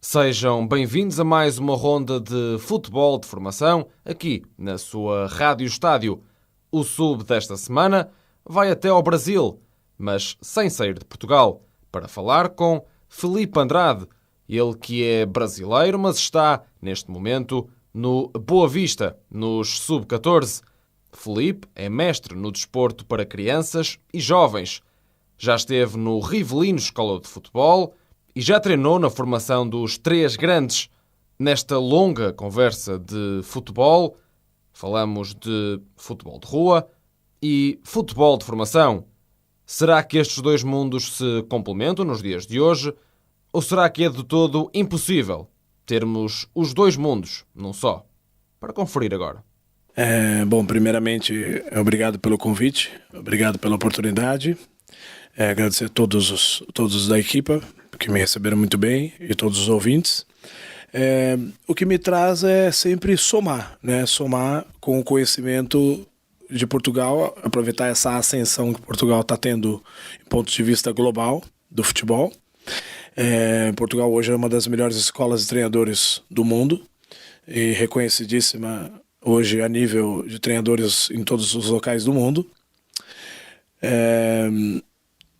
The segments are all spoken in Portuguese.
Sejam bem-vindos a mais uma ronda de futebol de formação aqui na sua Rádio Estádio. O sub desta semana vai até ao Brasil, mas sem sair de Portugal, para falar com Filipe Andrade, ele que é brasileiro, mas está, neste momento, no Boa Vista, nos sub-14. Filipe é mestre no desporto para crianças e jovens. Já esteve no Rivelino Escola de Futebol e já treinou na formação dos três grandes. Nesta longa conversa de futebol, falamos de futebol de rua e futebol de formação. Será que estes dois mundos se complementam nos dias de hoje? Ou será que é de todo impossível termos os dois mundos num só? Para conferir agora. Primeiramente, obrigado pelo convite, obrigado pela oportunidade. Agradecer a todos da equipa que me receberam muito bem e todos os ouvintes. O que me traz é sempre somar, né? Somar com o conhecimento de Portugal, aproveitar essa ascensão que Portugal está tendo em ponto de vista global do futebol. Portugal hoje é uma das melhores escolas de treinadores do mundo e reconhecidíssima hoje a nível de treinadores em todos os locais do mundo.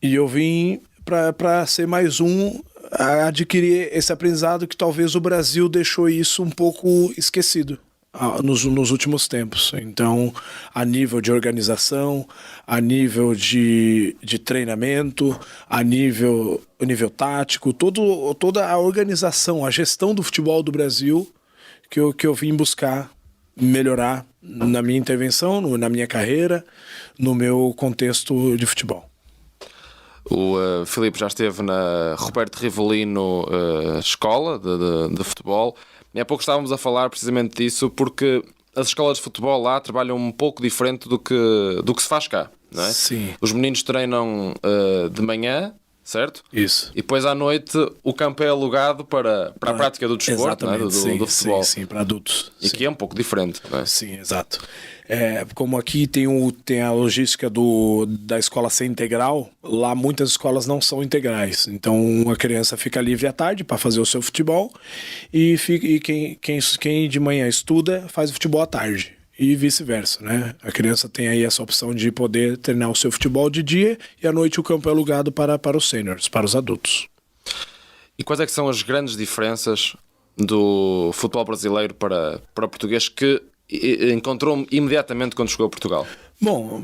E eu vim para ser mais a adquirir esse aprendizado que talvez o Brasil deixou isso um pouco esquecido nos últimos tempos. Então, a nível de organização, a nível de treinamento, a nível tático, toda a organização, a gestão do futebol do Brasil que eu vim buscar melhorar na minha intervenção, na minha carreira, no meu contexto de futebol. O Filipe já esteve na Roberto Rivelino Escola de Futebol. E há pouco estávamos a falar precisamente disso, porque as escolas de futebol lá trabalham um pouco diferente do que se faz cá, não é? Sim. Os meninos treinam de manhã, certo? Isso. E depois à noite o campo é alugado para a prática do desporto, não é? do futebol. Sim, para adultos. E que é um pouco diferente, não é? Sim, exato. Como aqui tem a logística da escola ser integral, lá muitas escolas não são integrais. Então a criança fica livre à tarde para fazer o seu futebol e quem de manhã estuda faz o futebol à tarde. E vice-versa, né? A criança tem aí essa opção de poder treinar o seu futebol de dia e à noite o campo é alugado para os seniors, para os adultos. E quais é que são as grandes diferenças do futebol brasileiro para português que encontrou imediatamente quando chegou a Portugal? Bom,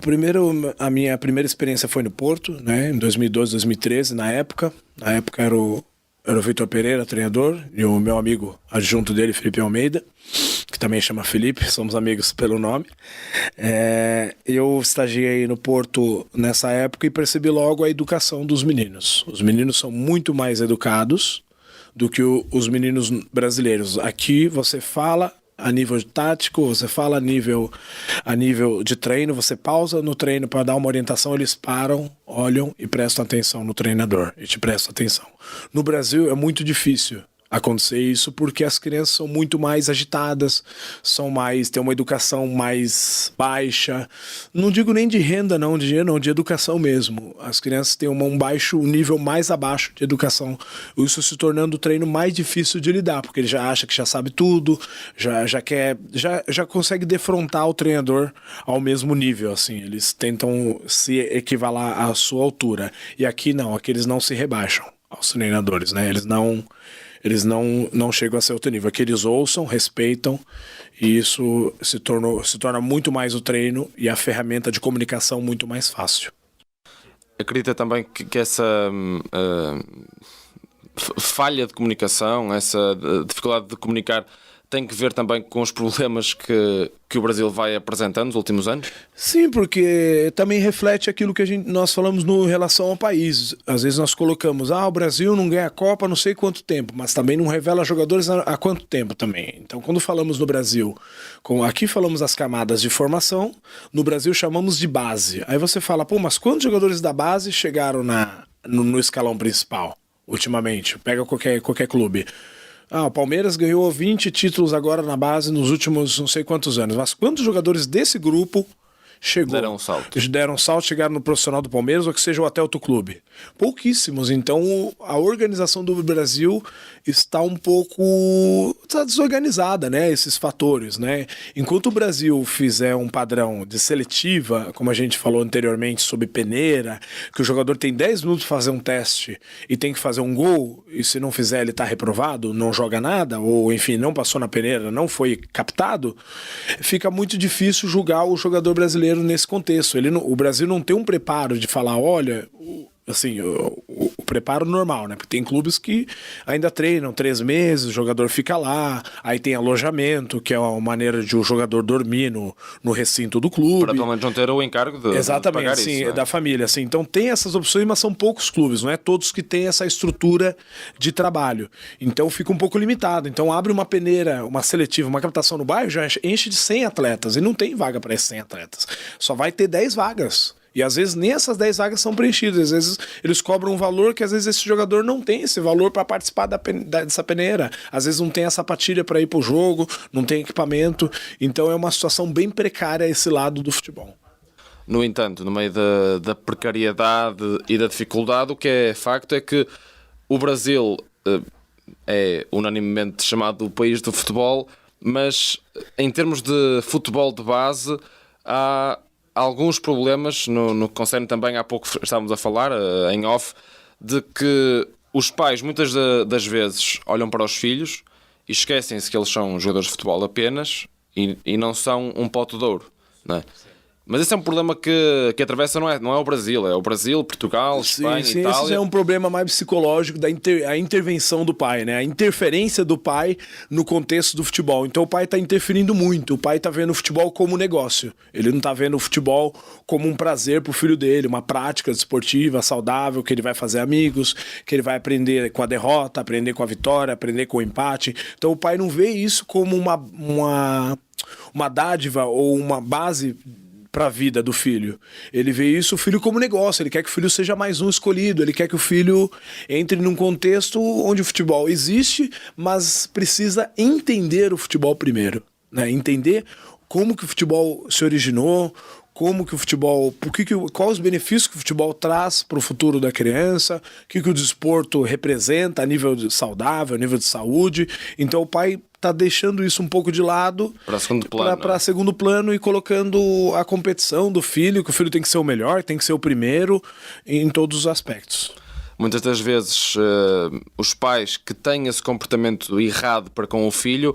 a minha primeira experiência foi no Porto, né? Em 2012, 2013, na época. Na época era o Vitor Pereira, treinador, e o meu amigo adjunto dele, Felipe Almeida, que também chama Felipe, somos amigos pelo nome. Eu estagiei no Porto nessa época e percebi logo a educação dos meninos. Os meninos são muito mais educados do que os meninos brasileiros. Aqui você fala a nível tático, você fala a nível de treino, você pausa no treino para dar uma orientação, eles param, olham e prestam atenção no treinador, e te prestam atenção. No Brasil é muito difícil acontecer isso porque as crianças são muito mais agitadas, têm uma educação mais baixa, não digo nem de renda não, de dinheiro não, de educação mesmo. As crianças têm um nível mais abaixo de educação, isso se tornando o treino mais difícil de lidar, porque ele já acha que já sabe tudo, já consegue defrontar o treinador ao mesmo nível, assim, eles tentam se equivalar à sua altura, e aqui não, aqui eles não se rebaixam aos treinadores, né? Eles não chegam a ser outro nível. Aqui eles ouçam, respeitam, e isso se torna muito mais o treino e a ferramenta de comunicação muito mais fácil. Acredita também que essa falha de comunicação, essa dificuldade de comunicar, tem que ver também com os problemas que o Brasil vai apresentando nos últimos anos? Sim, porque também reflete aquilo que nós falamos no relação ao país. Às vezes nós colocamos, o Brasil não ganha a Copa há não sei quanto tempo, mas também não revela jogadores há quanto tempo também. Então, quando falamos no Brasil, aqui falamos das camadas de formação, no Brasil chamamos de base. Aí você fala, mas quantos jogadores da base chegaram no escalão principal ultimamente? Pega qualquer clube. O Palmeiras ganhou 20 títulos agora na base nos últimos não sei quantos anos. Mas quantos jogadores desse grupo chegou. Deram um salto, chegaram no profissional do Palmeiras ou que seja até outro clube. Pouquíssimos. Então a organização do Brasil está um pouco desorganizada, né? Esses fatores, né? Enquanto o Brasil fizer um padrão de seletiva, como a gente falou anteriormente sobre peneira, que o jogador tem 10 minutos para fazer um teste e tem que fazer um gol, e se não fizer ele está reprovado, não joga nada, ou enfim, não passou na peneira, não foi captado, fica muito difícil julgar o jogador brasileiro nesse contexto. O Brasil não tem um preparo de falar, olha, assim, o preparo normal, né? Porque tem clubes que ainda treinam 3 meses, o jogador fica lá, aí tem alojamento, que é uma maneira de o jogador dormir no recinto do clube. Para pelo menos não ter o encargo Exatamente, de pagar sim, isso, né? Da família. Assim. Então tem essas opções, mas são poucos clubes, não é todos que têm essa estrutura de trabalho. Então fica um pouco limitado. Então abre uma peneira, uma seletiva, uma captação no bairro, já enche de 100 atletas, e não tem vaga para esses 100 atletas. Só vai ter 10 vagas. E às vezes nem essas 10 vagas são preenchidas. Às vezes eles cobram um valor que às vezes esse jogador não tem esse valor para participar dessa peneira. Às vezes não tem a sapatilha para ir para o jogo, não tem equipamento. Então é uma situação bem precária esse lado do futebol. No entanto, no meio da precariedade e da dificuldade, o que é facto é que o Brasil é unanimemente chamado o país do futebol, mas em termos de futebol de base há alguns problemas no que concerne também, há pouco estávamos a falar, em off, de que os pais muitas das vezes olham para os filhos e esquecem-se que eles são jogadores de futebol apenas e não são um pote de ouro, não é? Mas esse é um problema que atravessa, não é o Brasil, é o Brasil, Portugal, Espanha, Itália. Esse é um problema mais psicológico a intervenção do pai, né? A interferência do pai no contexto do futebol. Então o pai está interferindo muito, o pai está vendo o futebol como negócio. Ele não está vendo o futebol como um prazer para o filho dele, uma prática esportiva, saudável, que ele vai fazer amigos, que ele vai aprender com a derrota, aprender com a vitória, aprender com o empate. Então o pai não vê isso como uma dádiva ou uma base para a vida do filho. Ele vê isso, o filho, como negócio. Ele quer que o filho seja mais um escolhido. Ele quer que o filho entre num contexto onde o futebol existe, mas precisa entender o futebol primeiro, né? Entender como que o futebol se originou, como que o futebol, quais os benefícios que o futebol traz para o futuro da criança, o que o desporto representa a nível saudável, a nível de saúde. Então o pai está deixando isso um pouco de lado para segundo plano e colocando a competição do filho, que o filho tem que ser o melhor, tem que ser o primeiro em todos os aspectos. Muitas das vezes os pais que têm esse comportamento errado para com o filho,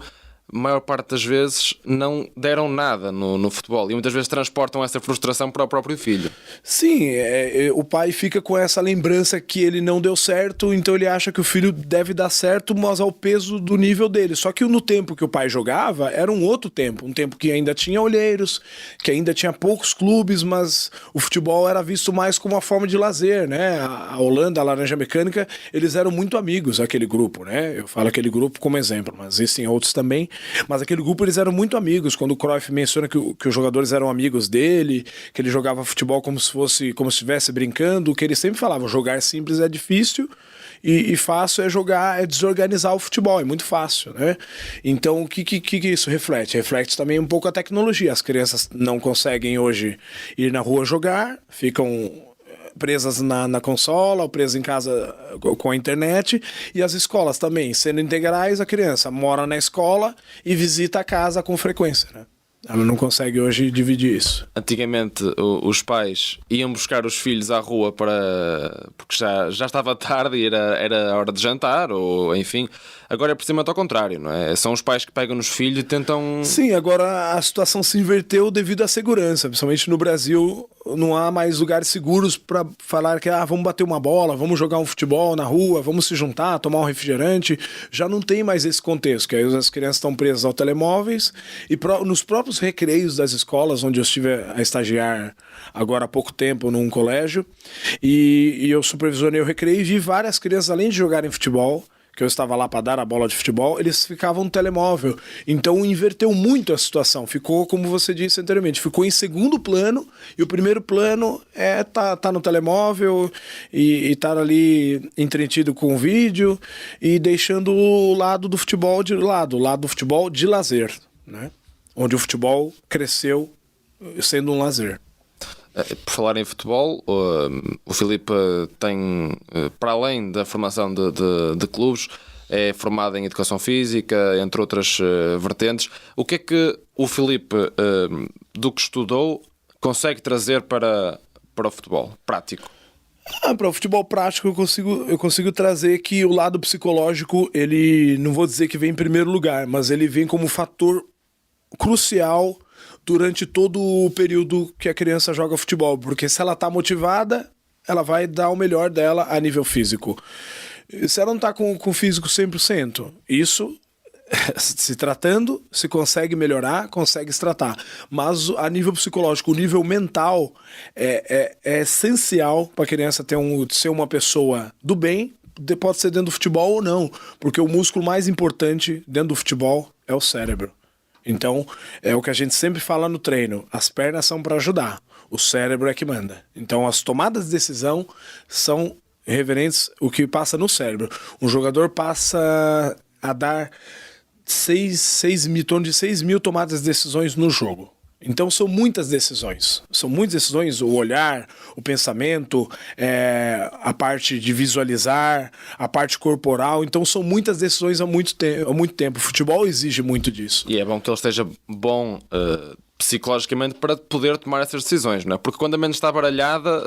a maior parte das vezes não deram nada no futebol e muitas vezes transportam essa frustração para o próprio filho. Sim, o pai fica com essa lembrança que ele não deu certo, então ele acha que o filho deve dar certo, mas ao peso do nível dele. Só que no tempo que o pai jogava era um outro tempo, um tempo que ainda tinha olheiros, que ainda tinha poucos clubes, mas o futebol era visto mais como uma forma de lazer, né? A Holanda, a Laranja Mecânica, eles eram muito amigos, aquele grupo, né? Eu falo aquele grupo como exemplo, mas existem outros também. Mas aquele grupo eles eram muito amigos. Quando o Cruyff menciona que os jogadores eram amigos dele, que ele jogava futebol como se estivesse brincando, que ele sempre falava, jogar simples é difícil e fácil é jogar, é desorganizar o futebol, é muito fácil, né? Então o que isso reflete? Reflete também um pouco a tecnologia. As crianças não conseguem hoje ir na rua jogar, ficam presas na consola, ou presas em casa com a internet, e as escolas também, sendo integrais, a criança mora na escola e visita a casa com frequência, né? Ela não consegue hoje dividir isso. Antigamente os pais iam buscar os filhos à rua porque já estava tarde e era hora de jantar, ou enfim. Agora é precisamente ao contrário, não é? São os pais que pegam nos filhos e tentam... Sim, agora a situação se inverteu devido à segurança. Principalmente no Brasil, não há mais lugares seguros para falar que vamos bater uma bola, vamos jogar um futebol na rua, vamos se juntar, tomar um refrigerante. Já não tem mais esse contexto, que aí as crianças estão presas aos telemóveis e nos próprios recreios das escolas, onde eu estive a estagiar agora há pouco tempo num colégio, e eu supervisionei o recreio e vi várias crianças, além de jogarem futebol, que eu estava lá para dar a bola de futebol, eles ficavam no telemóvel. Então inverteu muito a situação. Ficou, como você disse anteriormente, ficou em segundo plano, e o primeiro plano é tá no telemóvel e estar ali entretido com o vídeo e deixando o lado do futebol de lado, o lado do futebol de lazer, né? Onde o futebol cresceu sendo um lazer. Por falar em futebol, o Filipe tem, para além da formação de clubes, é formado em Educação Física, entre outras vertentes. O que é que o Filipe, do que estudou, consegue trazer para o futebol prático? Para o futebol prático eu consigo trazer que o lado psicológico, ele, não vou dizer que vem em primeiro lugar, mas ele vem como fator crucial durante todo o período que a criança joga futebol, porque se ela está motivada, ela vai dar o melhor dela a nível físico. Se ela não está com o físico 100%, isso, se tratando, se consegue melhorar, consegue se tratar. Mas a nível psicológico, o nível mental é essencial para a criança ser uma pessoa do bem, pode ser dentro do futebol ou não, porque o músculo mais importante dentro do futebol é o cérebro. Então, é o que a gente sempre fala no treino, as pernas são para ajudar, o cérebro é que manda. Então, as tomadas de decisão são referentes o que passa no cérebro. Um jogador passa a dar 6 mil tomadas de decisões no jogo. Então são muitas decisões. São muitas decisões, o olhar, o pensamento, a parte de visualizar, a parte corporal. Então são muitas decisões há muito tempo. O futebol exige muito disso. E é bom que ele esteja bom psicologicamente para poder tomar essas decisões, não é? Porque quando a mente está baralhada,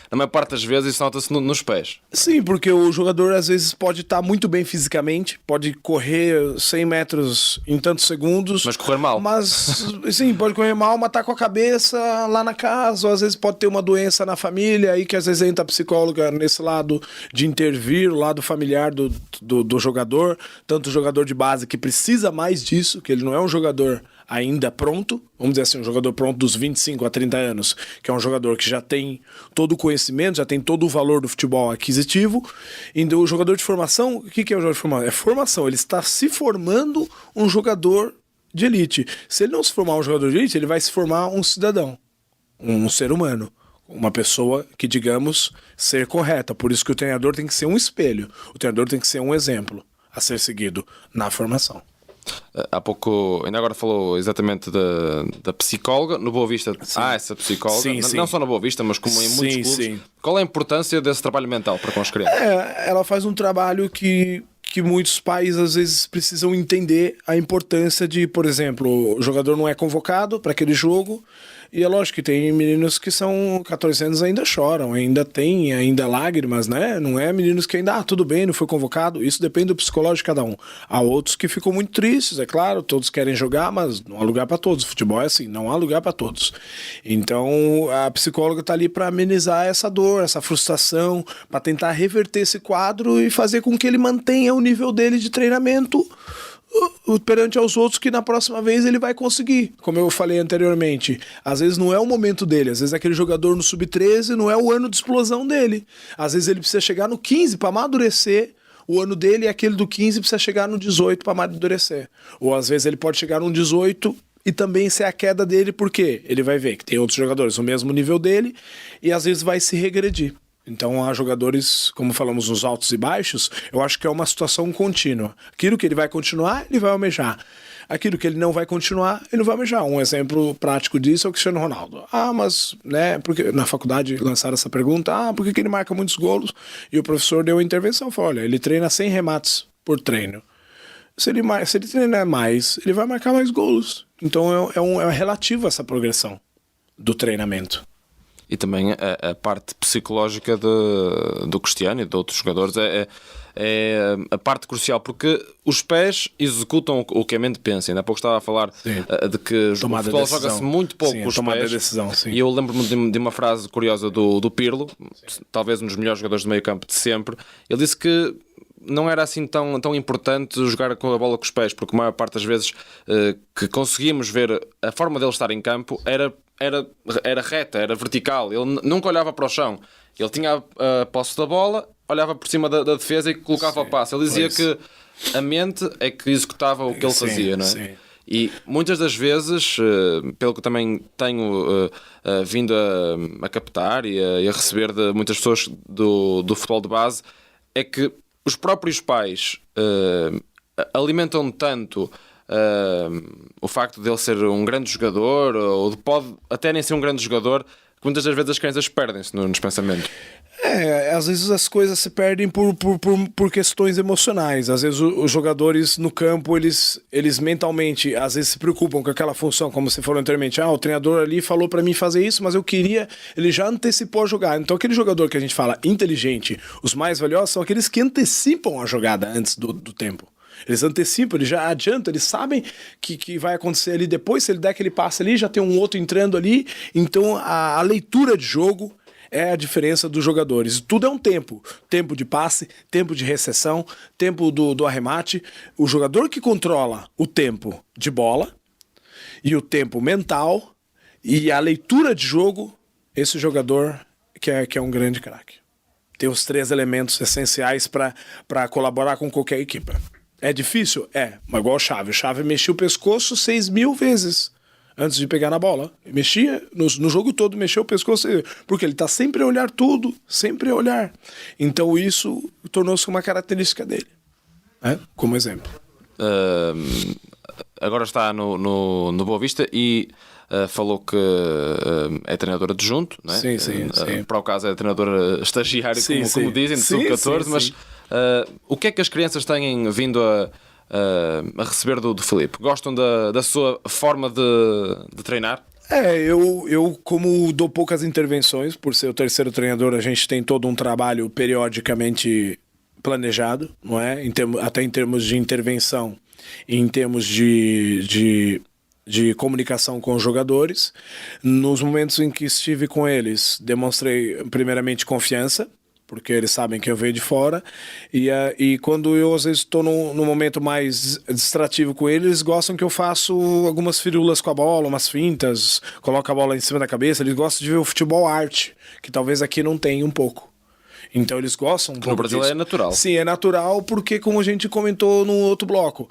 na maior parte das vezes isso nota-se nos pés. Sim, porque o jogador às vezes pode estar muito bem fisicamente, pode correr 100 metros em tantos segundos. Mas correr mal. Mas, sim, pode correr mal, mas tá com a cabeça lá na casa, ou às vezes pode ter uma doença na família, aí que às vezes entra a psicóloga nesse lado de intervir, o lado familiar do jogador, tanto o jogador de base que precisa mais disso, que ele não é um jogador ainda pronto, vamos dizer assim, um jogador pronto dos 25 a 30 anos, que é um jogador que já tem todo o conhecimento, já tem todo o valor do futebol aquisitivo. Então o jogador de formação, o que é o jogador de formação? É formação, ele está se formando um jogador de elite. Se ele não se formar um jogador de elite, ele vai se formar um cidadão, um ser humano, uma pessoa que, digamos, ser correta. Por isso que o treinador tem que ser um espelho, o treinador tem que ser um exemplo a ser seguido na formação. Há pouco, ainda agora falou exatamente da psicóloga. No Boa Vista há essa psicóloga, sim, sim. Não só no Boa Vista, mas como em muitos clubes. Sim. Qual é a importância desse trabalho mental para com as crianças? Ela faz um trabalho que muitos pais às vezes precisam entender a importância de, por exemplo, o jogador não é convocado para aquele jogo. E é lógico que tem meninos que são 14 anos ainda choram, ainda lágrimas, né? Não é meninos que ainda, tudo bem, não foi convocado. Isso depende do psicológico de cada um. Há outros que ficam muito tristes, é claro, todos querem jogar, mas não há lugar para todos. O futebol é assim, não há lugar para todos. Então a psicóloga está ali para amenizar essa dor, essa frustração, para tentar reverter esse quadro e fazer com que ele mantenha o nível dele de treinamento perante aos outros, que na próxima vez ele vai conseguir. Como eu falei anteriormente, às vezes não é o momento dele, às vezes aquele jogador no sub-13 não é o ano de explosão dele, às vezes ele precisa chegar no 15 para amadurecer. O ano dele é aquele do 15, precisa chegar no 18 para amadurecer. Ou às vezes ele pode chegar no 18 e também ser a queda dele, porque ele vai ver que tem outros jogadores no mesmo nível dele e às vezes vai se regredir. Então há jogadores, como falamos, nos altos e baixos. Eu acho que é uma situação contínua. Aquilo que ele vai continuar, ele vai almejar. Aquilo que ele não vai continuar, ele não vai almejar. Um exemplo prático disso é o Cristiano Ronaldo. Mas, né, porque na faculdade lançaram essa pergunta, por que ele marca muitos gols? E o professor deu a intervenção, falou, olha, ele treina 100 remates por treino. Se ele treinar mais, ele vai marcar mais gols. Então é relativo essa progressão do treinamento. E também a parte psicológica do Cristiano e de outros jogadores é a parte crucial, porque os pés executam o que a mente pensa. Ainda há pouco estava a falar de que o futebol joga-se muito pouco com os pés. Decisão, sim. E eu lembro-me de uma frase curiosa do Pirlo, talvez um dos melhores jogadores do meio campo de sempre. Ele disse que não era assim tão importante jogar com a bola com os pés, porque a maior parte das vezes que conseguíamos ver a forma dele estar em campo era reta, era vertical. Ele nunca olhava para o chão. Ele tinha a posse da bola, olhava por cima da defesa e colocava o passe. Ele dizia que a mente é que executava o que ele fazia, não é? Sim. E muitas das vezes, pelo que também tenho vindo a captar e a receber de muitas pessoas do futebol de base, é que os próprios pais alimentam tanto o facto de ele ser um grande jogador, ou pode até nem ser um grande jogador, muitas das vezes as crianças perdem-se nos pensamentos. Às vezes as coisas se perdem por questões emocionais. Às vezes os jogadores no campo, eles mentalmente, às vezes se preocupam com aquela função, como você falou anteriormente. O treinador ali falou pra mim fazer isso, mas eu queria... Ele já antecipou a jogada. Então aquele jogador que a gente fala inteligente, os mais valiosos, são aqueles que antecipam a jogada antes do tempo. Eles antecipam, eles já adiantam, eles sabem que vai acontecer ali depois. Se ele der aquele passe ali, já tem um outro entrando ali. Então a leitura de jogo é a diferença dos jogadores. Tudo é um tempo. Tempo de passe, tempo de recepção, tempo do arremate. O jogador que controla o tempo de bola e o tempo mental e a leitura de jogo, esse jogador que é um grande craque. Tem os 3 elementos essenciais para colaborar com qualquer equipe. É difícil? Mas igual o Xavi. O Xavi mexia o pescoço 6.000 vezes antes de pegar na bola. Mexia, no jogo todo, mexia o pescoço, porque ele tá sempre a olhar tudo, sempre a olhar. Então isso tornou-se uma característica dele, como exemplo. Agora está no Boa Vista e falou que é treinador adjunto, não é? Sim. Para o caso é treinador estagiário, como dizem, de sub-14, mas o que é que as crianças têm vindo a receber do Filipe? Gostam da sua forma de treinar? Eu como dou poucas intervenções, por ser o terceiro treinador, a gente tem todo um trabalho periodicamente planejado, não é? Até em termos de intervenção e em termos de comunicação com os jogadores. Nos momentos em que estive com eles, demonstrei primeiramente confiança, porque eles sabem que eu venho de fora, e quando eu às vezes estou num momento mais distrativo com eles, eles gostam que eu faço algumas firulas com a bola, umas fintas, coloco a bola em cima da cabeça. Eles gostam de ver o futebol arte, que talvez aqui não tem um pouco. Então eles gostam um pouco. No Brasil disso. É natural. Sim, é natural, porque como a gente comentou no outro bloco,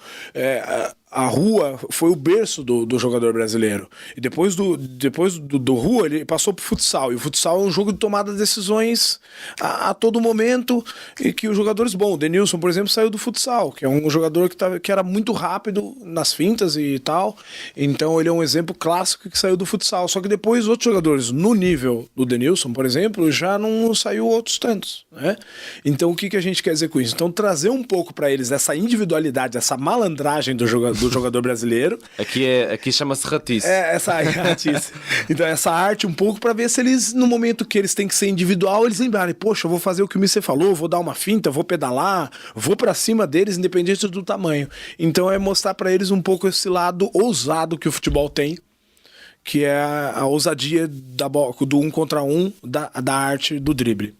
a rua foi o berço do jogador brasileiro. E depois do rua, ele passou pro futsal. E o futsal é um jogo de tomada de decisões a todo momento. E que os jogadores... Bom, o Denilson, por exemplo, saiu do futsal, que é um jogador que era muito rápido nas fintas e tal. Então ele é um exemplo clássico que saiu do futsal. Só que depois outros jogadores, no nível do Denilson, por exemplo, já não saiu outros tantos, né? Então o que a gente quer dizer com isso? Então trazer um pouco para eles essa individualidade, essa malandragem do jogador brasileiro. Aqui chama-se ratice. Essa ratice. Então essa arte um pouco para ver se eles, no momento que eles têm que ser individual, eles lembrarem, poxa, eu vou fazer o que o Mister falou, vou dar uma finta, vou pedalar, vou para cima deles, independente do tamanho. Então é mostrar para eles um pouco esse lado ousado que o futebol tem, que é a ousadia do 1 contra 1, da arte do drible.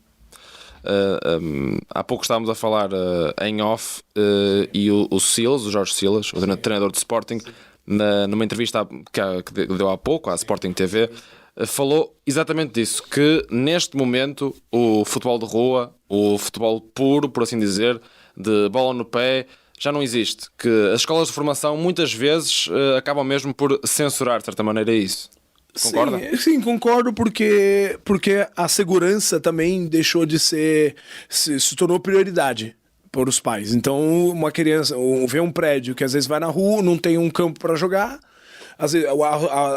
Há pouco estávamos a falar em off e o Silas, o Jorge Silas, o treinador de Sporting, numa entrevista que deu há pouco à Sporting TV, falou exatamente disso, que neste momento o futebol de rua, o futebol puro, por assim dizer, de bola no pé, já não existe, que as escolas de formação muitas vezes acabam mesmo por censurar de certa maneira isso. Concorda? Sim, concordo, porque a segurança também deixou de ser... se tornou prioridade para os pais. Então, uma criança vê um prédio que às vezes vai na rua, não tem um campo para jogar, às vezes,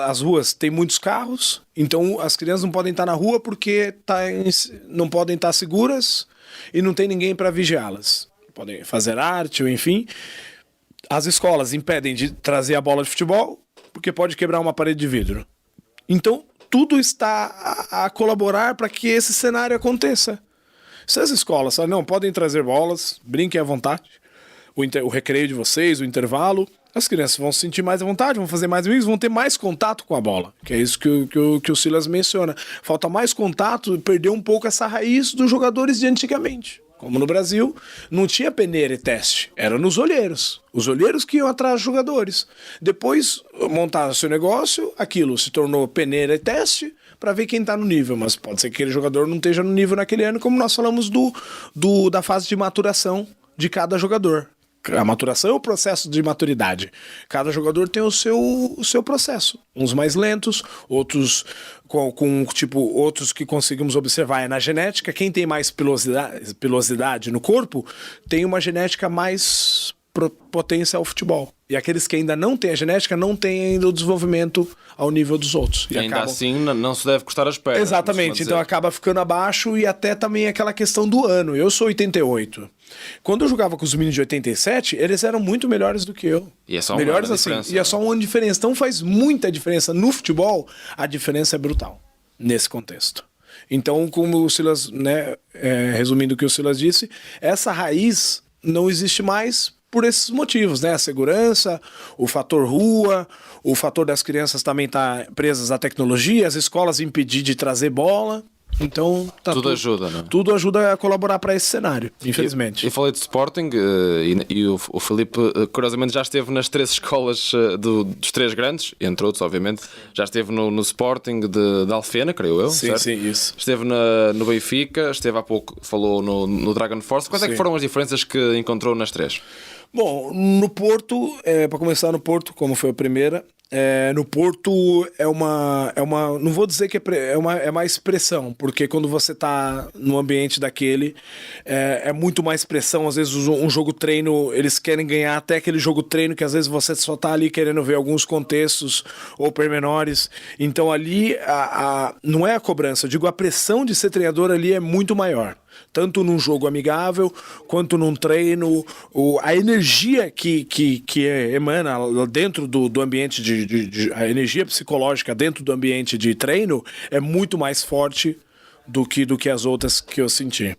as ruas têm muitos carros, então as crianças não podem estar na rua porque não podem estar seguras e não tem ninguém para vigiá-las. Podem fazer arte ou enfim. As escolas impedem de trazer a bola de futebol porque pode quebrar uma parede de vidro. Então, tudo está a colaborar para que esse cenário aconteça. Se as escolas não podem trazer bolas, brinquem à vontade, o recreio de vocês, o intervalo, as crianças vão se sentir mais à vontade, vão fazer mais amigos, vão ter mais contato com a bola, que é isso que o Silas menciona. Falta mais contato e perder um pouco essa raiz dos jogadores de antigamente. Como no Brasil, não tinha peneira e teste, era nos olheiros. Os olheiros que iam atrás dos jogadores. Depois, montaram seu negócio, aquilo se tornou peneira e teste para ver quem está no nível. Mas pode ser que aquele jogador não esteja no nível naquele ano, como nós falamos da fase de maturação de cada jogador. A maturação é o processo de maturidade. Cada jogador tem o seu processo. Uns mais lentos, outros outros que conseguimos observar na genética. Quem tem mais pilosidade no corpo tem uma genética mais potência ao futebol. E aqueles que ainda não têm a genética não têm ainda o desenvolvimento ao nível dos outros. E ainda assim não se deve cortar as pernas. Exatamente, então acaba ficando abaixo e até também aquela questão do ano. Eu sou 88. Quando eu jogava com os meninos de 87, eles eram muito melhores do que eu. E é só melhores uma assim. diferença. E é só uma diferença. Então faz muita diferença. No futebol, a diferença é brutal nesse contexto. Então, como o Silas, né, resumindo o que o Silas disse, essa raiz não existe mais por esses motivos, né? A segurança, o fator rua, o fator das crianças também estar presas à tecnologia, as escolas impedir de trazer bola. Então, tudo ajuda, né? Tudo ajuda a colaborar para esse cenário, infelizmente. Eu falei de Sporting e o Filipe, curiosamente, já esteve nas 3 escolas dos 3 grandes, entre outros, obviamente. Já esteve no Sporting de Alfena, creio eu. Sim, certo? sim, isso. Esteve no Benfica, esteve há pouco, falou no Dragon Force. Quais é que foram as diferenças que encontrou nas 3? Bom, no Porto, para começar no Porto, como foi a primeira, no Porto é uma não vou dizer que é mais pressão, porque quando você tá no ambiente daquele, é muito mais pressão. Às vezes um jogo treino, eles querem ganhar até aquele jogo treino que às vezes você só tá ali querendo ver alguns contextos ou pormenores. Então ali não é a cobrança, eu digo, a pressão de ser treinador ali é muito maior. Tanto num jogo amigável, quanto num treino, a energia que emana dentro do ambiente a energia psicológica dentro do ambiente de treino é muito mais forte do que as outras que eu senti.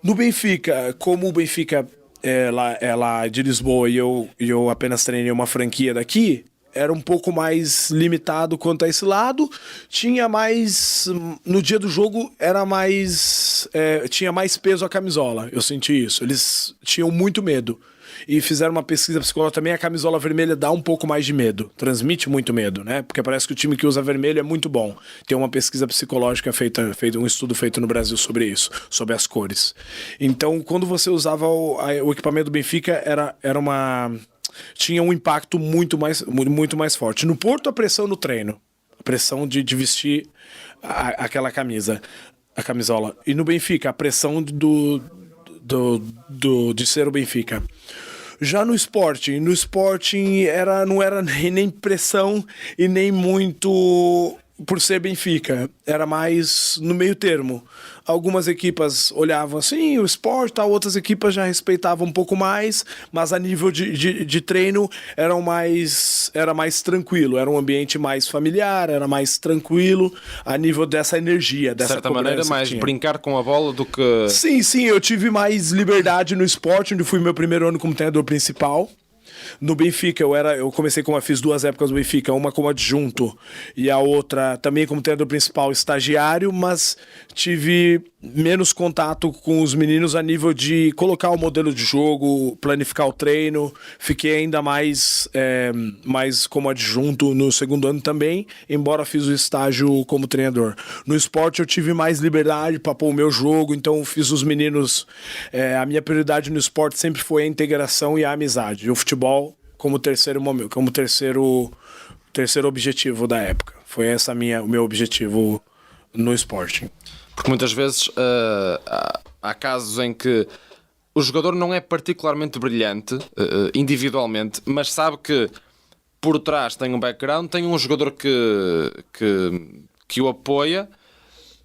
No Benfica, como o Benfica é lá de Lisboa e eu apenas treinei uma franquia daqui, era um pouco mais limitado quanto a esse lado. Tinha mais... No dia do jogo, tinha mais peso a camisola. Eu senti isso. Eles tinham muito medo. E fizeram uma pesquisa psicológica também. A camisola vermelha dá um pouco mais de medo. Transmite muito medo, né? Porque parece que o time que usa vermelho é muito bom. Tem uma pesquisa psicológica um estudo feito no Brasil sobre isso. Sobre as cores. Então, quando você usava o equipamento do Benfica, tinha um impacto muito mais forte. No Porto, a pressão no treino. A pressão de vestir aquela camisola. E no Benfica, a pressão de ser o Benfica. Já no Sporting não era nem pressão e nem muito por ser Benfica. Era mais no meio termo. Algumas equipas olhavam assim, o Sport, outras equipas já respeitavam um pouco mais, mas a nível de treino era mais tranquilo, era um ambiente mais familiar, era mais tranquilo a nível dessa energia, dessa cobrança. De certa maneira, mais brincar com a bola do que... Sim, eu tive mais liberdade no Sport, onde fui meu primeiro ano como treinador principal. No Benfica, eu comecei fiz 2 épocas no Benfica, uma como adjunto e a outra também como treinador principal, estagiário, mas tive menos contato com os meninos a nível de colocar o modelo de jogo, planificar o treino. Fiquei ainda mais como adjunto no segundo ano também, embora fiz o estágio como treinador. No esporte eu tive mais liberdade para pôr o meu jogo, então fiz os meninos... a minha prioridade no esporte sempre foi a integração e a amizade. E o futebol como terceiro objetivo da época. Foi essa o meu objetivo no esporte. Porque muitas vezes há casos em que o jogador não é particularmente brilhante individualmente, mas sabe que por trás tem um background, tem um jogador que o apoia,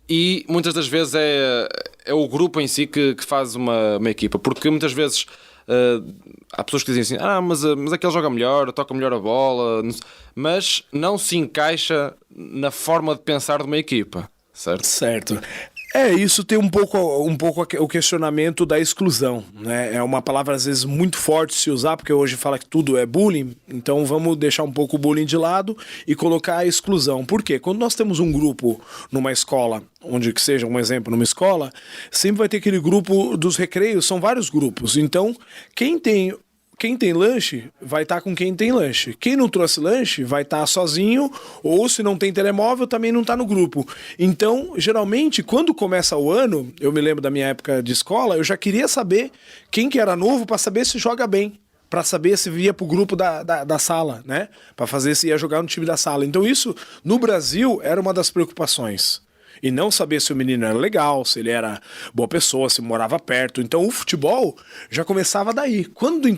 e muitas das vezes é o grupo em si que faz uma equipa. Porque muitas vezes há pessoas que dizem assim, mas aquele joga melhor, toca melhor a bola, mas não se encaixa na forma de pensar de uma equipa. Certo. Isso tem um pouco o questionamento da exclusão, né? É uma palavra às vezes muito forte de se usar, porque hoje fala que tudo é bullying, então vamos deixar um pouco o bullying de lado e colocar a exclusão. Por quê? Quando nós temos um grupo numa escola, onde que seja um exemplo, numa escola, sempre vai ter aquele grupo dos recreios, são vários grupos, então quem tem lanche vai estar com quem tem lanche. Quem não trouxe lanche vai estar sozinho, ou se não tem telemóvel também não está no grupo. Então, geralmente, quando começa o ano, eu me lembro da minha época de escola, eu já queria saber quem que era novo para saber se joga bem, para saber se via pro grupo da sala, né? Para fazer se ia jogar no time da sala. Então isso, no Brasil, era uma das preocupações. e não saber se o menino era legal, se ele era boa pessoa, se morava perto. Então o futebol já começava daí. Quando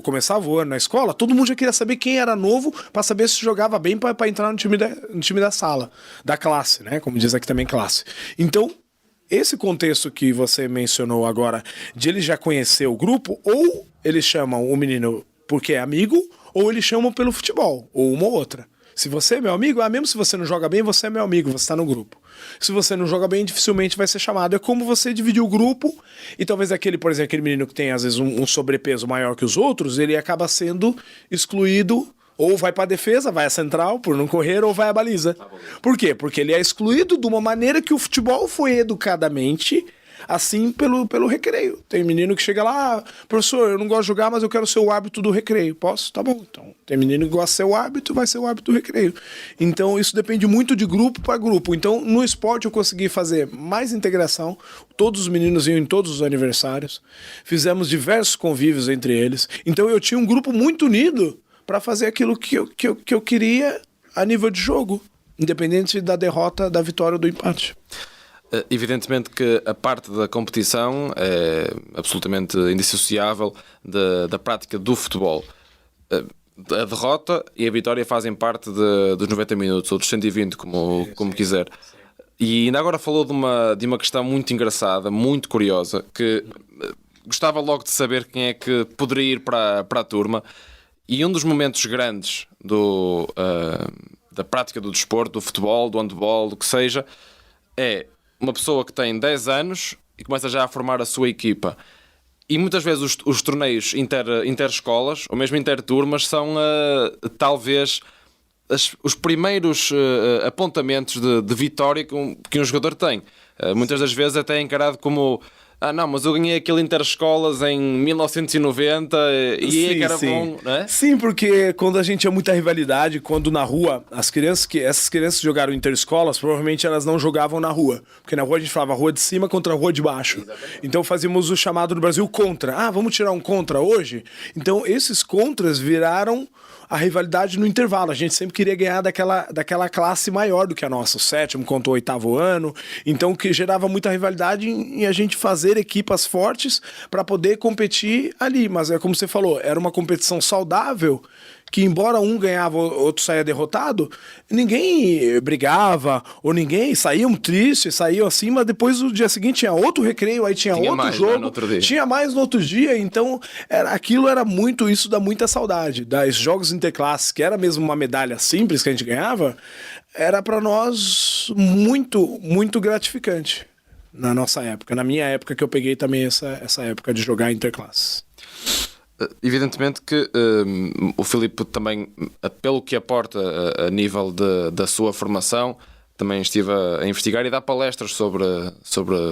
começava o ano na escola, todo mundo já queria saber quem era novo para saber se jogava bem para entrar no time da sala, da classe, né? Como diz aqui também, classe. Então, esse contexto que você mencionou agora, de ele já conhecer o grupo, ou eles chamam o menino porque é amigo, ou eles chamam pelo futebol, ou uma ou outra. Se você é meu amigo, mesmo se você não joga bem, você é meu amigo, você está no grupo. Se você não joga bem, dificilmente vai ser chamado. É como você dividir o grupo e talvez por exemplo, aquele menino que tem às vezes um sobrepeso maior que os outros, ele acaba sendo excluído, ou vai para a defesa, vai à central por não correr, ou vai à baliza. Por quê? Porque ele é excluído de uma maneira que o futebol foi educadamente assim pelo recreio. Tem menino que chega lá, professor, eu não gosto de jogar, mas eu quero ser o árbitro do recreio. Posso? Tá bom. Então, tem menino que gosta de ser o árbitro, vai ser o árbitro do recreio. Então, isso depende muito de grupo para grupo. Então, no esporte eu consegui fazer mais integração. Todos os meninos iam em todos os aniversários. Fizemos diversos convívios entre eles. Então, eu tinha um grupo muito unido para fazer aquilo que eu queria a nível de jogo, independente da derrota, da vitória ou do empate. Evidentemente que a parte da competição é absolutamente indissociável da prática do futebol. A derrota e a vitória fazem parte dos 90 minutos, ou dos 120, como quiser. E ainda agora falou de uma questão muito engraçada, muito curiosa, que gostava logo de saber quem é que poderia ir para a turma. E um dos momentos grandes da prática do desporto, do futebol, do handball, do que seja, é uma pessoa que tem 10 anos e começa já a formar a sua equipa. E muitas vezes os torneios interescolas, ou mesmo interturmas, são talvez os primeiros apontamentos de vitória que um jogador tem. Muitas das vezes até é encarado como... não, mas eu ganhei aquele Interescolas em 1990 e sim, que era bom, não é? Sim, porque quando a gente tinha muita rivalidade, quando na rua, essas crianças que jogaram Interescolas, provavelmente elas não jogavam na rua. Porque na rua a gente falava rua de cima contra a rua de baixo. Exatamente. Então fazíamos o chamado no Brasil contra. Vamos tirar um contra hoje? Então esses contras viraram a rivalidade no intervalo. A gente sempre queria ganhar daquela classe maior do que a nossa, o 7º contra o 8º ano. Então, que gerava muita rivalidade em a gente fazer equipas fortes para poder competir ali. Mas é como você falou, era uma competição saudável, que embora um ganhava, outro saía derrotado, ninguém brigava, ou ninguém saíam tristes, saíam assim, mas depois no dia seguinte tinha outro recreio, aí tinha outro mais, jogo, tinha mais no outro dia, então aquilo era muito, isso dá muita saudade. Das jogos interclasses, que era mesmo uma medalha simples que a gente ganhava, era para nós muito, muito gratificante na nossa época, na minha época, que eu peguei também essa época de jogar interclasses. Evidentemente que o Filipe também, pelo que aporta a nível da sua formação, também estive a investigar e dá palestras sobre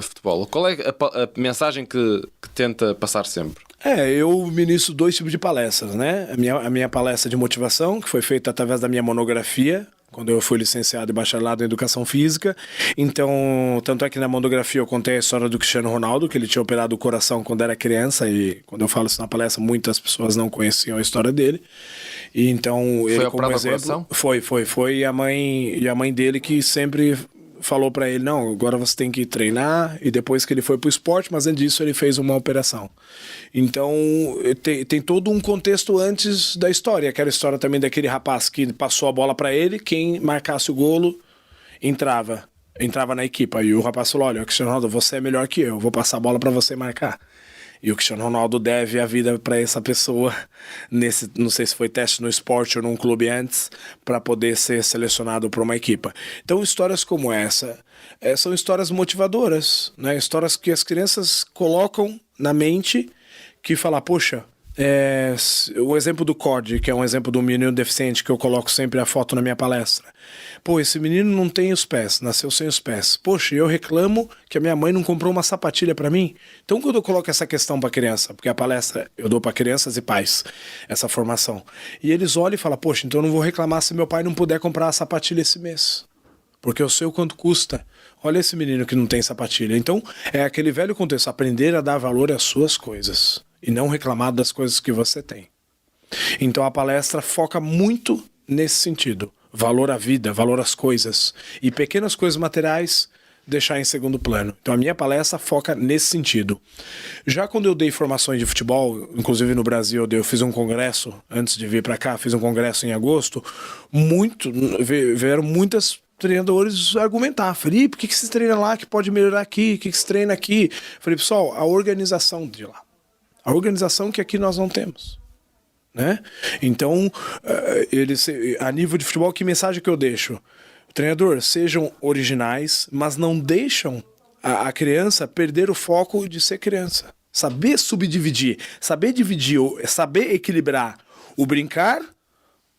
futebol. Qual é a mensagem que tenta passar sempre? Eu ministro 2 tipos de palestras, né? A minha palestra de motivação, que foi feita através da minha monografia, quando eu fui licenciado e bacharelado em Educação Física. Então, tanto é que na monografia eu contei a história do Cristiano Ronaldo, que ele tinha operado o coração quando era criança, e quando eu falo isso na palestra, muitas pessoas não conheciam a história dele. E então, ele, como exemplo, foi e a mãe dele que sempre falou para ele, não, agora você tem que treinar, e depois que ele foi pro esporte, mas antes disso ele fez uma operação. Então tem todo um contexto antes da história, aquela história também daquele rapaz que passou a bola para ele, quem marcasse o golo entrava na equipa, e o rapaz falou, olha, Cristiano Ronaldo, você é melhor que eu, vou passar a bola para você marcar. E o Cristiano Ronaldo deve a vida para essa pessoa, não sei se foi teste no esporte ou num clube antes, para poder ser selecionado para uma equipa. Então, histórias como essa são histórias motivadoras, né? Histórias que as crianças colocam na mente, que fala, poxa, o exemplo do Cord, que é um exemplo do menino deficiente, que eu coloco sempre a foto na minha palestra. Pô, esse menino não tem os pés, nasceu sem os pés. Poxa, eu reclamo que a minha mãe não comprou uma sapatilha para mim. Então, quando eu coloco essa questão para criança, porque a palestra eu dou para crianças e pais, essa formação, e eles olham e falam, poxa, então eu não vou reclamar se meu pai não puder comprar a sapatilha esse mês, porque eu sei o quanto custa. Olha esse menino que não tem sapatilha. Então, é aquele velho contexto, aprender a dar valor às suas coisas e não reclamar das coisas que você tem. Então a palestra foca muito nesse sentido. Valor à vida, valor às coisas. E pequenas coisas materiais deixar em segundo plano. Então a minha palestra foca nesse sentido. Já quando eu dei formações de futebol, inclusive no Brasil, eu fiz um congresso, antes de vir para cá, fiz um congresso em agosto, vieram muitas treinadores argumentar. Felipe, por que se treina lá que pode melhorar aqui? O que se treina aqui? Falei, pessoal, a organização de lá. A organização que aqui nós não temos. Né? Então, a nível de futebol, que mensagem que eu deixo? Treinador, sejam originais, mas não deixam a criança perder o foco de ser criança. Saber subdividir, saber dividir, saber equilibrar o brincar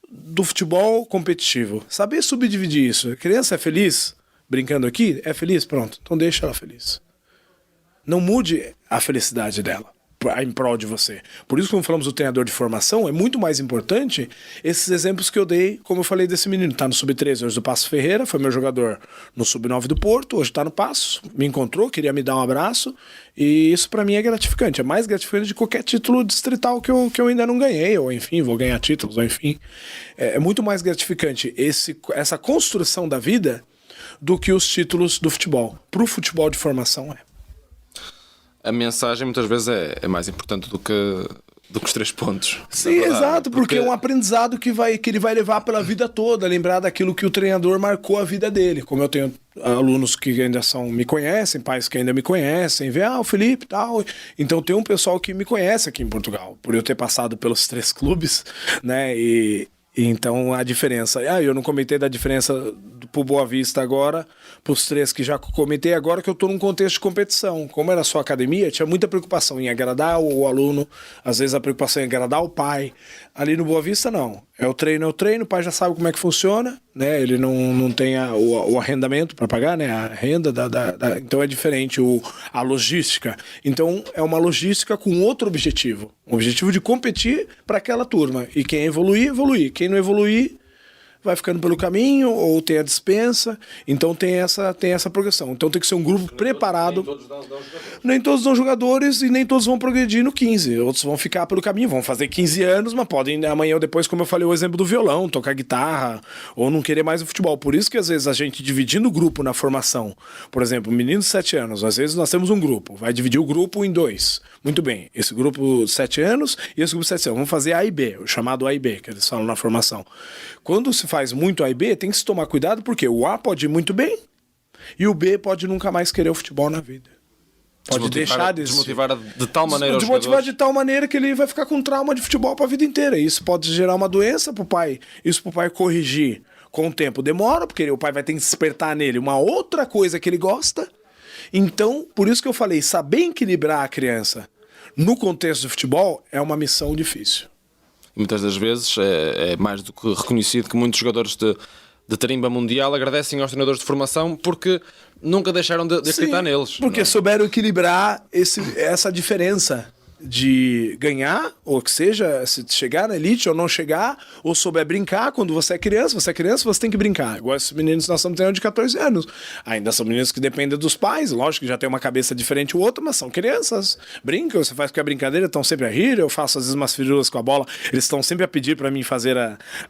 do futebol competitivo. Saber subdividir isso. A criança é feliz brincando aqui? É feliz? Pronto. Então deixa ela feliz. Não mude a felicidade dela em prol de você. Por isso, quando falamos do treinador de formação, é muito mais importante esses exemplos que eu dei, como eu falei desse menino. Tá no Sub-13 hoje do Passo Ferreira, foi meu jogador no Sub-9 do Porto, hoje tá no Passo, me encontrou, queria me dar um abraço, e isso para mim é gratificante. É mais gratificante de qualquer título distrital que eu ainda não ganhei, ou enfim, vou ganhar títulos, ou enfim. É muito mais gratificante essa construção da vida do que os títulos do futebol. Pro futebol de formação a mensagem muitas vezes é mais importante do que os 3 pontos. Sim, exato, porque é um aprendizado que ele vai levar pela vida toda, lembrar daquilo que o treinador marcou a vida dele. Como eu tenho alunos que ainda me conhecem, pais que ainda me conhecem, vê, o Felipe e tal. Então tem um pessoal que me conhece aqui em Portugal, por eu ter passado pelos 3 clubes, né, e então a diferença, eu não comentei da diferença pro Boa Vista agora, pros 3 que já comentei agora, que eu tô num contexto de competição. Como era só academia, tinha muita preocupação em agradar o aluno, às vezes a preocupação em agradar o pai. Ali no Boa Vista não, é o treino, o pai já sabe como é que funciona, né? Ele não tem o arrendamento para pagar, né? A renda então é diferente a logística. Então é uma logística com outro objetivo, o objetivo de competir para aquela turma, e quem evoluir, quem não evoluir vai ficando pelo caminho ou tem a dispensa. Então tem essa progressão. Então tem que ser um grupo preparado. Nem todos dão jogadores e nem todos vão progredir no 15. Outros vão ficar pelo caminho, vão fazer 15 anos, mas podem amanhã ou depois, como eu falei, o exemplo do violão, tocar guitarra ou não querer mais o futebol. Por isso que às vezes a gente dividindo o grupo na formação, por exemplo, menino de 7 anos, às vezes nós temos um grupo, vai dividir o grupo em 2. Muito bem, esse grupo de 7 anos e esse grupo de 7 anos. Vamos fazer A e B, o chamado A e B, que eles falam na formação. Quando se faz muito A e B, tem que se tomar cuidado, porque o A pode ir muito bem e o B pode nunca mais querer o futebol na vida. Pode deixar de desmotivar de tal maneira desmotivar de tal maneira que ele vai ficar com trauma de futebol para a vida inteira. Isso pode gerar uma doença pro pai. Isso pro pai corrigir com o tempo demora, porque o pai vai ter que despertar nele uma outra coisa que ele gosta. Então, por isso que eu falei, saber equilibrar a criança no contexto do futebol é uma missão difícil. Muitas das vezes é mais do que reconhecido que muitos jogadores de tarimba mundial agradecem aos treinadores de formação porque nunca deixaram de acreditar neles. Porque souberam equilibrar essa diferença de ganhar, ou que seja, se chegar na elite ou não chegar, ou souber brincar. Quando você é criança, você tem que brincar. Igual esses meninos que nós estamos treinando de 14 anos. Ainda são meninos que dependem dos pais, lógico que já tem uma cabeça diferente o outro, mas são crianças. Brincam, você faz qualquer brincadeira, estão sempre a rir, eu faço às vezes umas firulas com a bola, eles estão sempre a pedir para mim fazer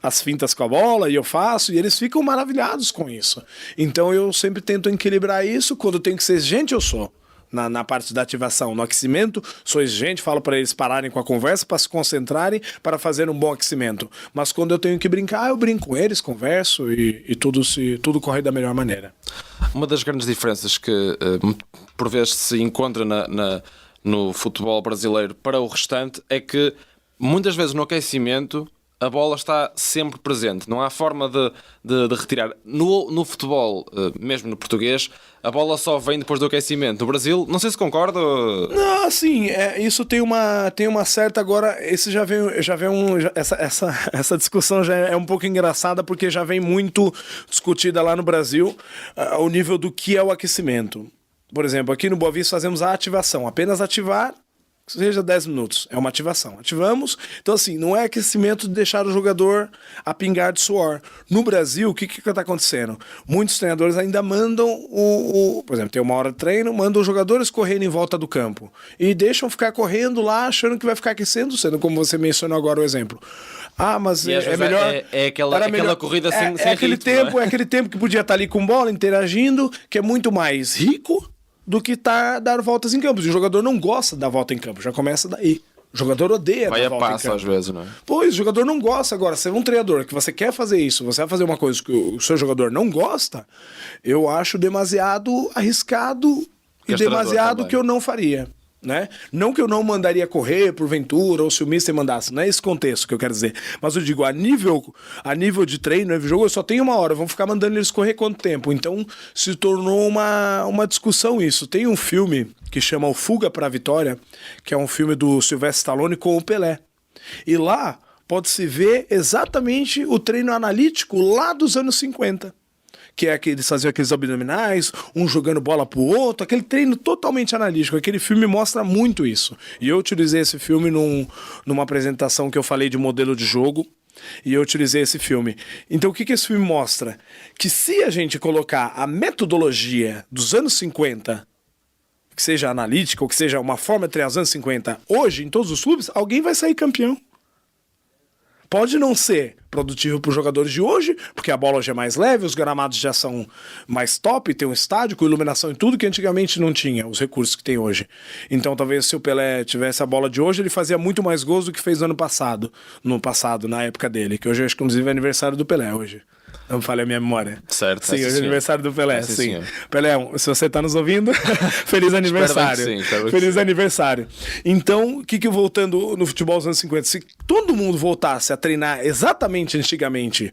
as fintas com a bola, e eu faço, e eles ficam maravilhados com isso. Então eu sempre tento equilibrar isso. Quando tem que ser gente, eu sou. Na parte da ativação, no aquecimento, sou exigente, falo para eles pararem com a conversa, para se concentrarem, para fazer um bom aquecimento. Mas quando eu tenho que brincar, eu brinco com eles, converso e tudo corre da melhor maneira. Uma das grandes diferenças que por vezes se encontra no futebol brasileiro para o restante é que muitas vezes no aquecimento a bola está sempre presente, não há forma de retirar. No futebol, mesmo no português, a bola só vem depois do aquecimento. No Brasil, não sei se concorda. Não, assim, isso tem uma certa agora. Esse essa discussão já é um pouco engraçada, porque já vem muito discutida lá no Brasil ao nível do que é o aquecimento. Por exemplo, aqui no Boa Vista fazemos a ativação, apenas ativar. Seja 10 minutos, é uma ativação. Ativamos, então assim, não é aquecimento de deixar o jogador a pingar de suor. No Brasil, o que está acontecendo? Muitos treinadores ainda mandam por exemplo, tem 1 hora de treino, mandam os jogadores correndo em volta do campo e deixam ficar correndo lá, achando que vai ficar aquecendo, sendo como você mencionou agora o exemplo. Mas é melhor. É aquela corrida sem aquele ritmo, tempo, não é? é aquele tempo que podia estar ali com bola, interagindo, que é muito mais rico do que dar voltas em campo. E o jogador não gosta da volta em campo, já começa daí. O jogador odeia Vai dar a volta em passo campo. às vezes, não é? Pois, o jogador não gosta. Agora, se é um treinador que você quer fazer isso, você vai fazer uma coisa que o seu jogador não gosta, eu acho demasiado arriscado e demasiado também. que eu não faria. Né? Não que eu não mandaria correr porventura ou se o mister mandasse, não é esse contexto que eu quero dizer, mas eu digo a nível de treino, de jogo, eu só tenho uma hora, vamos ficar mandando eles correr quanto tempo? Então se tornou uma discussão isso. Tem um filme que chama O Fuga para a Vitória, que é um filme do Sylvester Stallone com o Pelé, e lá pode-se ver exatamente o treino analítico lá dos anos 50. Que é que eles faziam aqueles abdominais, um jogando bola pro outro, aquele treino totalmente analítico. Aquele filme mostra muito isso. E eu utilizei esse filme numa apresentação que eu falei de modelo de jogo, e eu utilizei esse filme. Então o que esse filme mostra? Que se a gente colocar a metodologia dos anos 50, que seja analítica, ou que seja uma forma de treinar os anos 50, hoje, em todos os clubes, alguém vai sair campeão. Pode não ser produtivo para os jogadores de hoje, porque a bola já é mais leve, os gramados já são mais top, tem um estádio com iluminação e tudo que antigamente não tinha, os recursos que tem hoje. Então talvez se o Pelé tivesse a bola de hoje, ele fazia muito mais gols do que fez no passado, na época dele, que hoje eu acho que inclusive é aniversário do Pelé hoje. Não me falha a minha memória. Certo. Sim, hoje é aniversário do Pelé, sim. Senhor. Pelé, se você está nos ouvindo, feliz aniversário. Feliz aniversário. Então, o que voltando no futebol dos anos 50, se todo mundo voltasse a treinar exatamente antigamente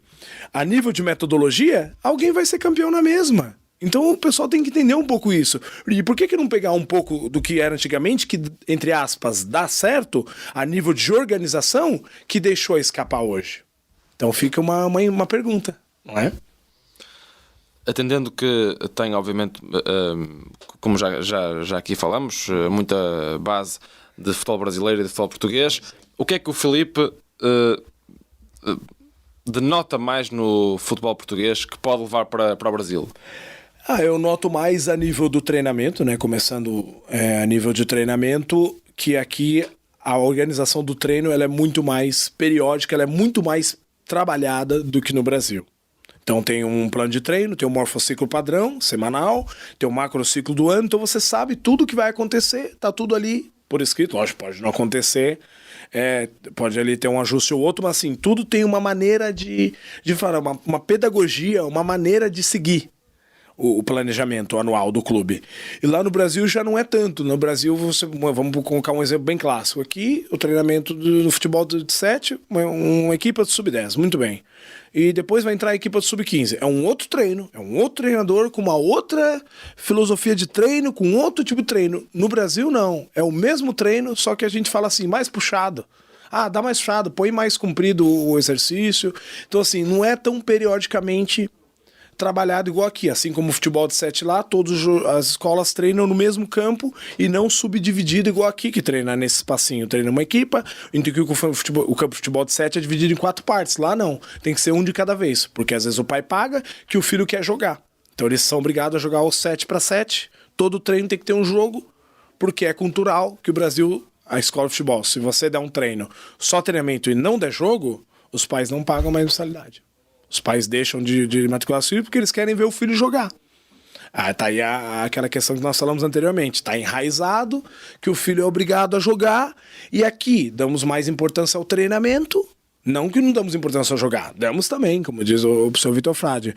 a nível de metodologia, alguém vai ser campeão na mesma. Então o pessoal tem que entender um pouco isso. E por que não pegar um pouco do que era antigamente, que, entre aspas, dá certo, a nível de organização, que deixou escapar hoje? Então fica uma pergunta. Não é? Atendendo que tem, obviamente, como já aqui falamos, muita base de futebol brasileiro e de futebol português, o que é que o Filipe denota mais no futebol português que pode levar para o Brasil? Eu noto mais a nível do treinamento, né? Começando a nível de treinamento, que aqui a organização do treino ela é muito mais periódica, ela é muito mais trabalhada do que no Brasil. Então tem um plano de treino, tem um morfociclo padrão, semanal, tem um macrociclo do ano, então você sabe tudo que vai acontecer, tá tudo ali por escrito. Lógico, pode não acontecer, pode ali ter um ajuste ou outro, mas assim, tudo tem uma maneira de falar, uma pedagogia, uma maneira de seguir o planejamento anual do clube. E lá no Brasil já não é tanto. No Brasil, vamos colocar um exemplo bem clássico. Aqui, o treinamento do futebol de 7, uma equipa de sub-10, muito bem. E depois vai entrar a equipa de sub-15. É um outro treino, é um outro treinador com uma outra filosofia de treino, com outro tipo de treino. No Brasil, não. É o mesmo treino, só que a gente fala assim, mais puxado. Dá mais puxado, põe mais comprido o exercício. Então, assim, não é tão periodicamente trabalhado igual aqui, assim como o futebol de 7 lá, todas as escolas treinam no mesmo campo e não subdividido igual aqui, que treina nesse espacinho, treina uma equipa, então que o campo de futebol de 7 é dividido em 4 partes, lá não, tem que ser um de cada vez, porque às vezes o pai paga que o filho quer jogar, então eles são obrigados a jogar os 7x7, todo treino tem que ter um jogo, porque é cultural que o Brasil, a escola de futebol, se você der um treino, só treinamento e não der jogo, os pais não pagam mais mensalidade. Os pais deixam de matricular o filho porque eles querem ver o filho jogar. Tá aí aquela questão que nós falamos anteriormente. Está enraizado que o filho é obrigado a jogar. E aqui damos mais importância ao treinamento. Não que não damos importância a jogar. Damos também, como diz o professor Vitor Frade.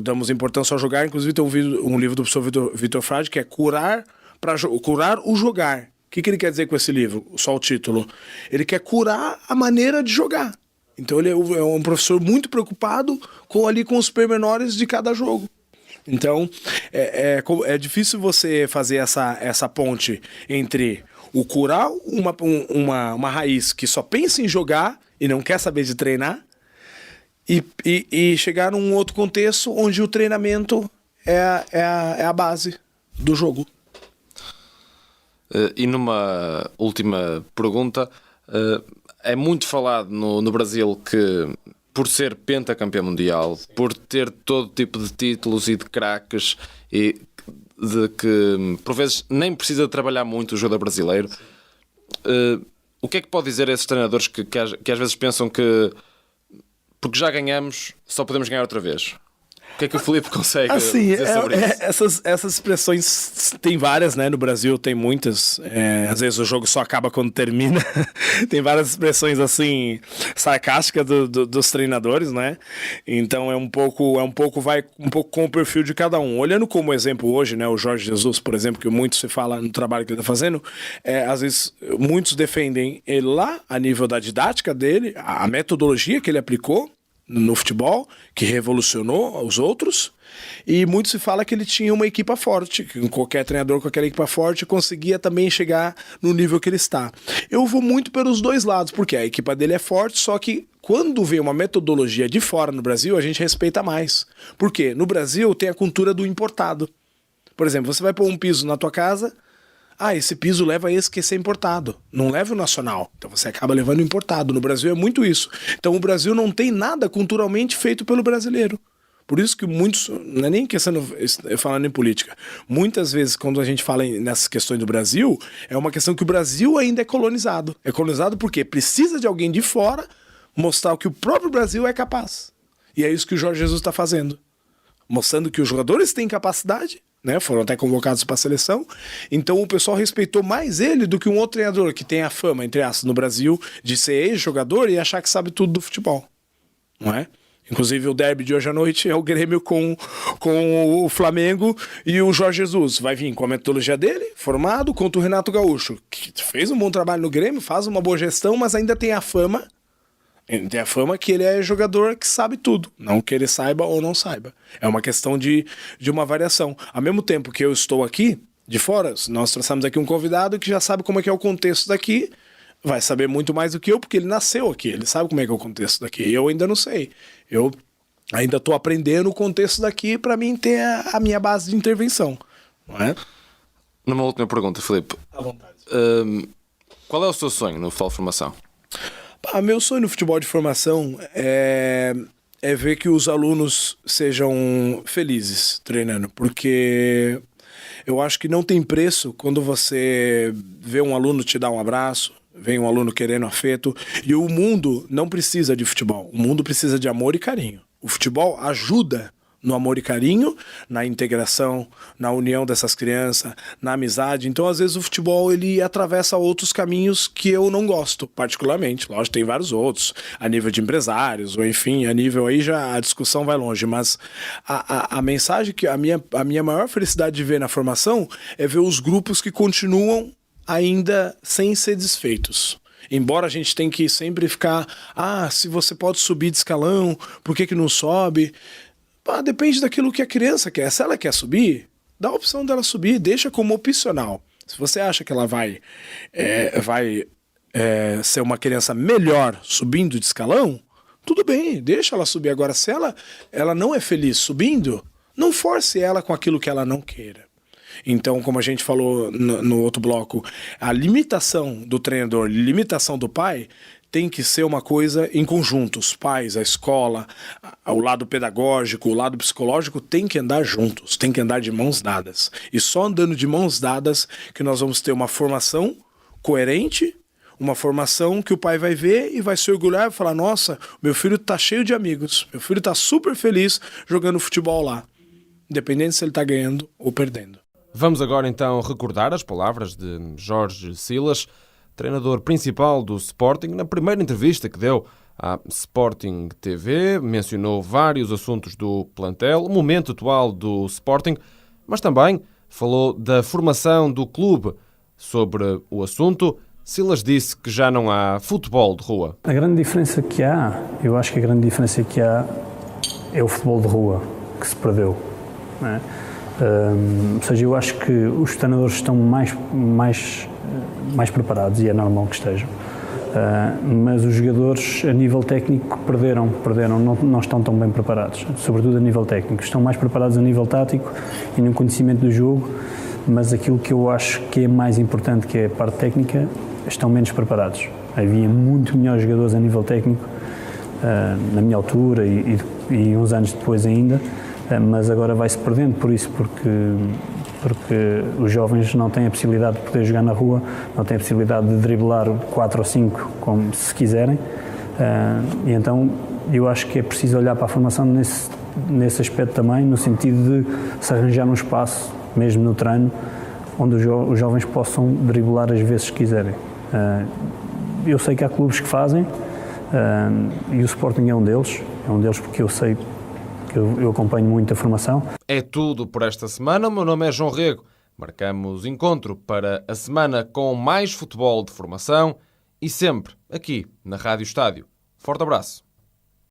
Damos importância ao jogar. Inclusive tem um livro do professor Vitor Frade que é curar o jogar. O que ele quer dizer com esse livro? Só o título. Ele quer curar a maneira de jogar. Então ele é um professor muito preocupado com os pormenores de cada jogo. Então é difícil você fazer essa ponte entre o curar uma raiz que só pensa em jogar e não quer saber de treinar e chegar num outro contexto onde o treinamento é a base do jogo. E numa última pergunta... É muito falado no Brasil que, por ser pentacampeão mundial, por ter todo tipo de títulos e de craques, e de que, por vezes, nem precisa trabalhar muito o jogador brasileiro, O que é que pode dizer a esses treinadores que às vezes pensam que porque já ganhamos, só podemos ganhar outra vez? O que é que o Filipe consegue dizer sobre isso? Essas expressões tem várias, né? No Brasil tem muitas. Às vezes o jogo só acaba quando termina. Tem várias expressões assim sarcásticas dos treinadores, né? Então vai um pouco com o perfil de cada um. Olhando como exemplo hoje, né? O Jorge Jesus, por exemplo, que muito se fala no trabalho que ele está fazendo, às vezes muitos defendem ele lá a nível da didática dele, a metodologia que ele aplicou no futebol, que revolucionou os outros, e muito se fala que ele tinha uma equipa forte, que qualquer treinador com aquela equipa forte conseguia também chegar no nível que ele está. Eu vou muito pelos dois lados, porque a equipa dele é forte, só que quando vem uma metodologia de fora no Brasil, a gente respeita mais. Por quê? No Brasil tem a cultura do importado. Por exemplo, você vai pôr um piso na tua casa, esse piso leva esse que é importado, não leva o nacional, então você acaba levando o importado. No Brasil é muito isso. Então o Brasil não tem nada culturalmente feito pelo brasileiro. Por isso que muitos, não é nem questão falando em política, muitas vezes quando a gente fala nessas questões do Brasil, é uma questão que o Brasil ainda é colonizado. É colonizado porque precisa de alguém de fora mostrar o que o próprio Brasil é capaz. E é isso que o Jorge Jesus está fazendo. Mostrando que os jogadores têm capacidade, né? Foram até convocados para a seleção. Então o pessoal respeitou mais ele do que um outro treinador que tem a fama, entre aspas, no Brasil, de ser ex-jogador e achar que sabe tudo do futebol. Não é? Inclusive o derby de hoje à noite é o Grêmio com o Flamengo, e o Jorge Jesus vai vir com a metodologia dele, formado, contra o Renato Gaúcho, que fez um bom trabalho no Grêmio, faz uma boa gestão, mas ainda tem a fama. Tem a fama que ele é jogador que sabe tudo, não que ele saiba ou não saiba. É uma questão de uma variação. Ao mesmo tempo que eu estou aqui, de fora, nós trouxemos aqui um convidado que já sabe como é que é o contexto daqui, vai saber muito mais do que eu, porque ele nasceu aqui, ele sabe como é que é o contexto daqui. Eu ainda não sei. Eu ainda estou aprendendo o contexto daqui para mim ter a minha base de intervenção. Não é? Numa última pergunta, Filipe. À vontade. Qual é o seu sonho no futebol de formação? Meu sonho no futebol de formação é ver que os alunos sejam felizes treinando, porque eu acho que não tem preço quando você vê um aluno te dar um abraço, vem um aluno querendo afeto, e o mundo não precisa de futebol, o mundo precisa de amor e carinho. O futebol ajuda no amor e carinho, na integração, na união dessas crianças, na amizade. Então, às vezes, o futebol ele atravessa outros caminhos que eu não gosto, particularmente. Lógico, tem vários outros, a nível de empresários, ou enfim, a nível aí já a discussão vai longe. Mas a mensagem que a minha maior felicidade de ver na formação é ver os grupos que continuam ainda sem ser desfeitos. Embora a gente tenha que sempre ficar, se você pode subir de escalão, por que não sobe? Depende daquilo que a criança quer. Se ela quer subir, dá a opção dela subir, deixa como opcional. Se você acha que ela vai ser uma criança melhor subindo de escalão, tudo bem, deixa ela subir. Agora, se ela não é feliz subindo, não force ela com aquilo que ela não queira. Então, como a gente falou no outro bloco, a limitação do treinador, limitação do pai, tem que ser uma coisa em conjunto. Os pais, a escola, o lado pedagógico, o lado psicológico tem que andar juntos, tem que andar de mãos dadas. E só andando de mãos dadas que nós vamos ter uma formação coerente, uma formação que o pai vai ver e vai se orgulhar e falar: nossa, meu filho está cheio de amigos, meu filho está super feliz jogando futebol lá, independente se ele está ganhando ou perdendo. Vamos agora então recordar as palavras de Jorge Silas, treinador principal do Sporting. Na primeira entrevista que deu à Sporting TV, mencionou vários assuntos do plantel, o momento atual do Sporting, mas também falou da formação do clube. Sobre o assunto, Silas disse que já não há futebol de rua. A grande diferença que há, eu acho que a grande diferença que há é o futebol de rua, que se perdeu, não é? Ou seja, eu acho que os treinadores estão mais preparados, e é normal que estejam, mas os jogadores a nível técnico perderam, não estão tão bem preparados, sobretudo a nível técnico. Estão mais preparados a nível tático e no conhecimento do jogo, mas aquilo que eu acho que é mais importante, que é a parte técnica, estão menos preparados. Havia muito melhores jogadores a nível técnico na minha altura e uns anos depois ainda, mas agora vai-se perdendo por isso, porque porque os jovens não têm a possibilidade de poder jogar na rua, não têm a possibilidade de driblar 4 ou 5 como se quiserem, e então eu acho que é preciso olhar para a formação nesse aspecto também, no sentido de se arranjar um espaço, mesmo no treino, onde os jovens possam driblar as vezes que quiserem. Eu sei que há clubes que fazem, e o Sporting é um deles porque eu sei que eu acompanho muito a formação. É tudo por esta semana. O meu nome é João Rego. Marcamos encontro para a semana com mais futebol de formação e sempre aqui na Rádio Estádio. Forte abraço.